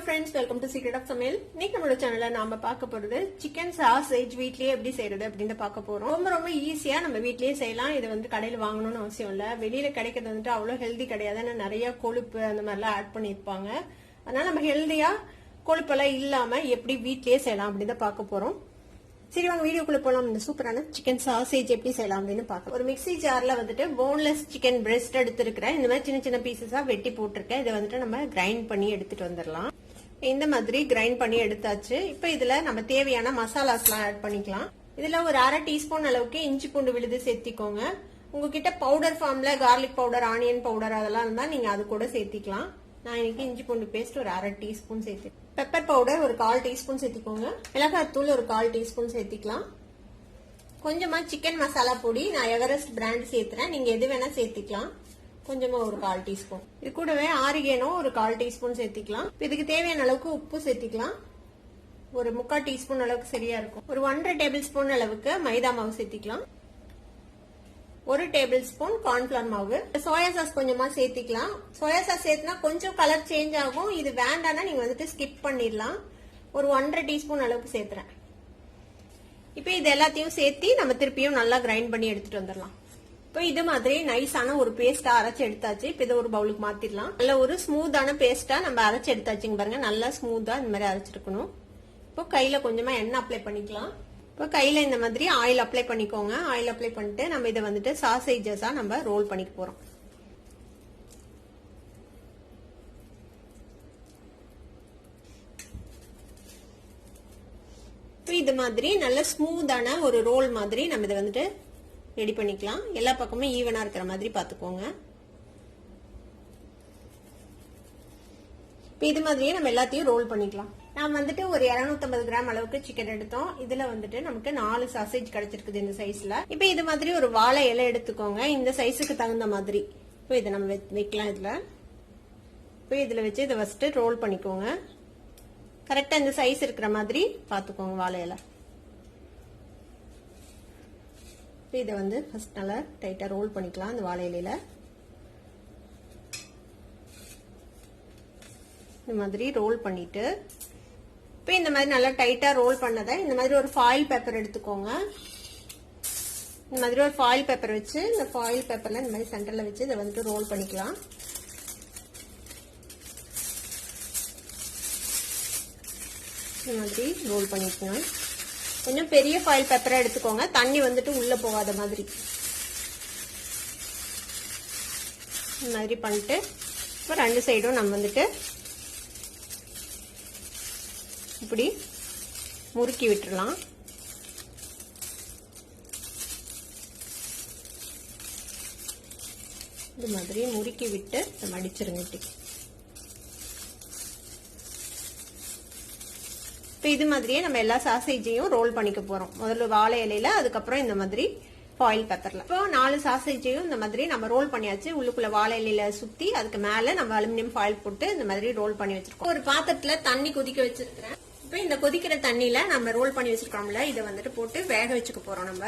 friends, welcome to Secret of Samil. இன்னைக்கு நம்மளோட சேனல்ல நாம பார்க்க போறது சிக்கன் சாசேஜ் வீட்லயே எப்படி செய்யறது அப்படின்னு பார்க்க போறோம். ரொம்ப ஈஸியா நம்ம வீட்லயே செய்யலாம். இது வந்து கடையில வாங்கணும்னு அவசியம் இல்ல. வெளியில கிடைக்கிறது வந்துட்டு அவ்வளவு ஹெல்தி கிடையாது. ஏன்னா நிறைய கொழுப்பு அந்த மாதிரிலாம் ஆட் பண்ணிருப்பாங்க. அதனால நம்ம ஹெல்தியா கொழுப்பெல்லாம் இல்லாம எப்படி வீட்லயே செய்யலாம் அப்படின்னு பார்க்க போறோம். சரி வாங்க வீடியோக்குள்ள போலாம். இந்த சூப்பரான சிக்கன் சாசேஜ் எப்படி செய்யலாம் அப்படின்னு பார்க்கலாம். ஒரு மிக்ஸி ஜார்ல வந்துட்டு போன்லெஸ் சிக்கன் பிரெஸ்ட் எடுத்துருக்கிறேன். இந்த மாதிரி சின்ன சின்ன பீசஸா வெட்டி போட்டிருக்கேன். இதை வந்துட்டு நம்ம கிரைண்ட் பண்ணி எடுத்துட்டு வந்துடலாம். இந்த மாதிரி கிரைண்ட் பண்ணி எடுத்தாச்சு. இப்ப இதுல நம்ம தேவையான மசாலாஸ்லாம் ஆட் பண்ணிக்கலாம். இதுல ஒரு அரை டீஸ்பூன் அளவுக்கு இஞ்சி பூண்டு விழுது சேர்த்திக்கோங்க. உங்ககிட்ட பவுடர் ஃபார்ம்ல கார்லிக் பவுடர், ஆனியன் பவுடர் அதெல்லாம் இருந்தா நீங்க அது கூட சேர்த்திக்கலாம். நான் இன்னைக்கு இஞ்சி பூண்டு பேஸ்ட் ஒரு அரை டீஸ்பூன் சேர்த்து, பெப்பர் பவுடர் ஒரு 1/4 டீஸ்பூன் சேர்த்திக்கோங்க. மிளகாய் தூள் ஒரு 1/4 டீஸ்பூன் சேர்த்திக்கலாம். கொஞ்சமா சிக்கன் மசாலா பொடி, நான் எவரெஸ்ட் பிராண்ட் சேர்த்துறேன். நீங்க எது வேணா சேர்த்திக்கலாம். கொஞ்சமா ஒரு 1/4 டீஸ்பூன். இது கூடவே ஆரிகேனோ ஒரு 1/4 டீஸ்பூன் சேர்த்திக்கலாம். இதுக்கு தேவையான அளவுக்கு உப்பு சேர்த்திக்கலாம். ஒரு 3/4 டீஸ்பூன் அளவுக்கு சரியா இருக்கும். ஒரு 1.5 டேபிள் ஸ்பூன் அளவுக்கு மைதா மாவு சேர்த்திக்கலாம். 1 டேபிள் ஸ்பூன் கார்ன்ஃபிளவர் மாவு. சோயா சாஸ் கொஞ்சமா சேர்த்திக்கலாம். சோயா சாஸ் சேர்த்துனா கொஞ்சம் கலர் சேஞ்ச் ஆகும். இது வேண்டாம்னா நீங்க வந்துட்டு ஸ்கிப் பண்ணிடலாம். ஒரு 1.5 டீஸ்பூன் அளவுக்கு சேர்த்துறேன். இப்ப இது எல்லாத்தையும் சேர்த்து நம்ம திருப்பியும் நல்லா கிரைண்ட் பண்ணி எடுத்துட்டு வந்துடலாம். இப்போ இது மாதிரி நைஸான ஒரு பேஸ்டா அரைச்சு எடுத்தாச்சு. இப்ப இதை ஒரு பவுலுக்கு மாத்திடலாம். நல்ல ஒரு ஸ்மூத்தான பேஸ்டா நம்ம அரைச்சு எடுத்தாச்சுங்க பாருங்க. நல்லா ஸ்மூத்தா இந்த மாதிரி அரைச்சிருக்கணும். இப்போ கையில கொஞ்சமா எண்ணெய் அப்ளை பண்ணிக்கலாம். இப்போ கையில இந்த மாதிரி ஆயில் அப்ளை பண்ணிக்கோங்க. ஆயில் அப்ளை பண்ணிட்டு நம்ம இதை வந்துட்டு சாசேஜஸா நம்ம ரோல் பண்ணிக்க போறோம். இப்போ இது மாதிரி நல்ல ஸ்மூத்தான ஒரு ரோல் மாதிரி நம்ம இதை வந்துட்டு ரெடி பண்ணிக்கலாம். எல்லா பக்கமும் ஈவனா இருக்கிற மாதிரி பாத்துக்கோங்க. இப்போ இது மாதிரியே நம்ம எல்லாத்தையும் ரோல் பண்ணிக்கலாம். நான் வந்துட்டு ஒரு 250 கிராம் அளவுக்கு சிக்கன் எடுத்தோம். இதுல வந்துட்டு நமக்கு 4 சாசேஜ் கிடைச்சிருக்குது இந்த சைஸ்ல. இப்போ இது மாதிரி ஒரு வாழை இலை எடுத்துக்கோங்க. இந்த சைஸுக்கு தகுந்த மாதிரி. இப்போ இதை நம்ம வைக்கலாம். இதுல இப்போ இதுல வச்சு இதை ஃபர்ஸ்ட் ரோல் பண்ணிக்கோங்க. கரெக்டா இந்த சைஸ் இருக்கிற மாதிரி பாத்துக்கோங்க வாழை இலை. இதை வந்து ஃபர்ஸ்ட் நல்லா டைட்டா ரோல் பண்ணிக்கலாம். இந்த வாழை இலையில இந்த மாதிரி ரோல் பண்ணிட்டு இப்போ இந்த மாதிரி நல்லா டைட்டா ரோல் பண்ணதை இந்த மாதிரி ஒரு ஃபாயில் பேப்பர் எடுத்துக்கோங்க. இந்த மாதிரி ஒரு ஃபாயில் பேப்பர் வச்சு இந்த ஃபாயில் பேப்பர்ல இந்த மாதிரி சென்டர்ல வச்சு இதை வந்து ரோல் பண்ணிக்கலாம். இந்த மாதிரி ரோல் பண்ணிக்கலாம். கொஞ்சம் பெரிய ஃபாயில் பேப்பரா எடுத்துக்கோங்க. தண்ணி வந்துட்டு உள்ள போகாத மாதிரி இந்த மாதிரி பண்ணிட்டு இப்போ 2 சைடும் நம்ம வந்துட்டு இப்படி முறுக்கி விட்டுறலாம். இது மாதிரி முறுக்கி விட்டு மடிச்சிருங்க. இது மாதிரியே நம்ம எல்லா சாசேஜையும் ரோல் பண்ணிக்க போறோம். முதல்ல வாழை இலையில, அதுக்கப்புறம் இந்த மாதிரி ஃபாயில் பேப்பர்ல. இப்போ 4 சாசேஜையும் இந்த மாதிரி நம்ம ரோல் பண்ணியாச்சு. உள்ளுக்குள்ள வாழை இலையில சுத்தி அதுக்கு மேல நம்ம அலுமினியம் ஃபாயில் போட்டு இந்த மாதிரி ரோல் பண்ணி வச்சிருக்கோம். ஒரு பாத்திரத்துல தண்ணி கொதிக்க வச்சிருக்கேன். இப்போ இந்த கொதிக்கிற தண்ணியில நம்ம ரோல் பண்ணி வச்சிருக்கோம்ல, இதை வந்துட்டு போட்டு வேக வச்சுக்க போறோம். நம்ம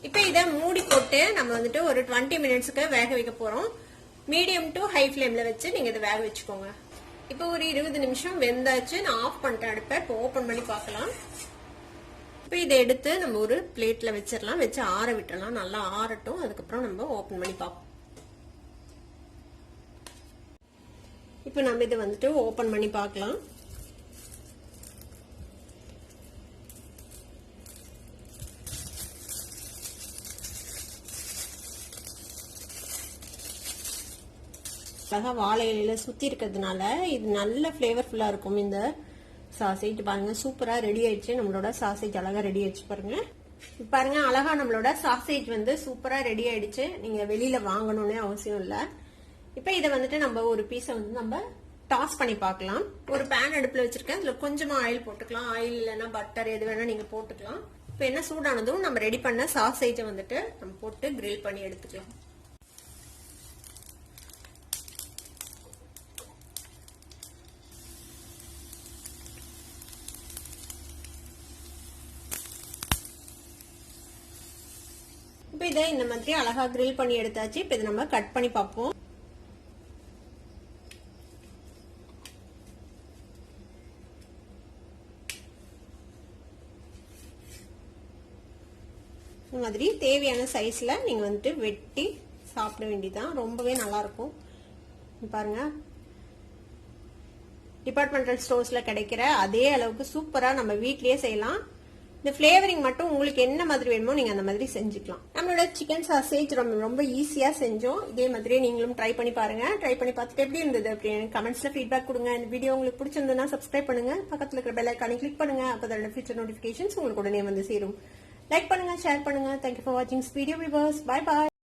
இப்போ இதை மூடி போட்டு நம்ம வந்துட்டு ஒரு 20 மினிட்ஸ்க்கு வேக வைக்க போறோம். மீடியம் டு ஹை ஃபிளேம்ல வச்சு நீங்க இதை வேக வச்சுக்கோங்க. இப்போ ஒரு 20 நிமிஷம் வெந்தாச்சு. நான் ஆஃப் பண்ணிட்டேன் அடுப்பை. இப்போ ஓபன் பண்ணி பார்க்கலாம். இப்போ இதை எடுத்து நம்ம ஒரு பிளேட்ல வச்சிடலாம். வச்சு ஆற விட்டுறலாம். நல்லா ஆறட்டும். அதுக்கப்புறம் நம்ம ஓபன் பண்ணி பார்ப்போம். இப்போ நம்ம இதை வந்துட்டு ஓபன் பண்ணி பார்க்கலாம். அழகா வாழை இலையில சுத்தி இருக்கிறதுனால இது நல்ல பிளேவர்ஃபுல்லா இருக்கும். இந்த சாசேஜ் பாருங்க சூப்பரா ரெடி ஆயிடுச்சு. நம்மளோட சாசேஜ் அழகா ரெடி ஆயிடுச்சு பாருங்க. பாருங்க அழகா நம்மளோட சாசேஜ் வந்து சூப்பரா ரெடி ஆயிடுச்சு. நீங்க வெளியில வாங்கணும்னு அவசியம் இல்ல. இப்ப இதை வந்துட்டு நம்ம ஒரு பீஸை வந்து நம்ம டாஸ் பண்ணி பார்க்கலாம். ஒரு பேன் அடுப்புல வச்சிருக்கேன். அதுல கொஞ்சமா ஆயில் போட்டுக்கலாம். ஆயில் இல்லைன்னா பட்டர் எது வேணா நீங்க போட்டுக்கலாம். இப்ப என்ன சூடானதும் நம்ம ரெடி பண்ண சாசேஜை வந்துட்டு நம்ம போட்டு கிரில் பண்ணி எடுத்துக்கலாம். இப்போ இதை இந்த மாதிரி அழகா கிரில் பண்ணி எடுத்தாச்சு. இப்போ இதை நம்ம கட் பண்ணி பார்ப்போம். இந்த மாதிரி தேவையான சைஸ்ல நீங்க வந்துட்டு வெட்டி சாப்பிட வேண்டியதுதான். ரொம்பவே நல்லா இருக்கும். பாருங்க, டிபார்ட்மெண்டல் ஸ்டோர்ஸ்ல கிடைக்கிற அதே அளவுக்கு சூப்பரா நம்ம வீட்லயே செய்யலாம். இந்த ஃபிளேவரிங் மட்டும் உங்களுக்கு என்ன மாதிரி வேணுமோ நீங்க அந்த மாதிரி செஞ்சுக்கலாம். நம்மளோட சிக்கன் சாசேஜ் ரொம்ப ஈஸியா செஞ்சோம். இதே மாதிரி நீங்களும் ட்ரை பண்ணி பாருங்க. ட்ரை பண்ணி பார்த்துட்டு எப்படி இருந்தது அப்படின்னு கமெண்ட்ஸ்ல ஃபீட்பேக் கொடுங்க. இந்த வீடியோ உங்களுக்கு பிடிச்சிருந்ததுன்னா சப்ஸ்கிரைப் பண்ணுங்க, பக்கத்துல இருக்கிற பெல் ஐகானை கிளிக் பண்ணுங்க. அப்பதான் ஃபியூச்சர் நோட்டிபிகேஷன்ஸ் உங்களுக்கு உடனே வந்து சேரும். லைக் பண்ணுங்க, ஷேர் பண்ணுங்க. தேங்க்யூ ஃபார் வாட்சிங் வீடியோ வியூவர்ஸ். Bye bye.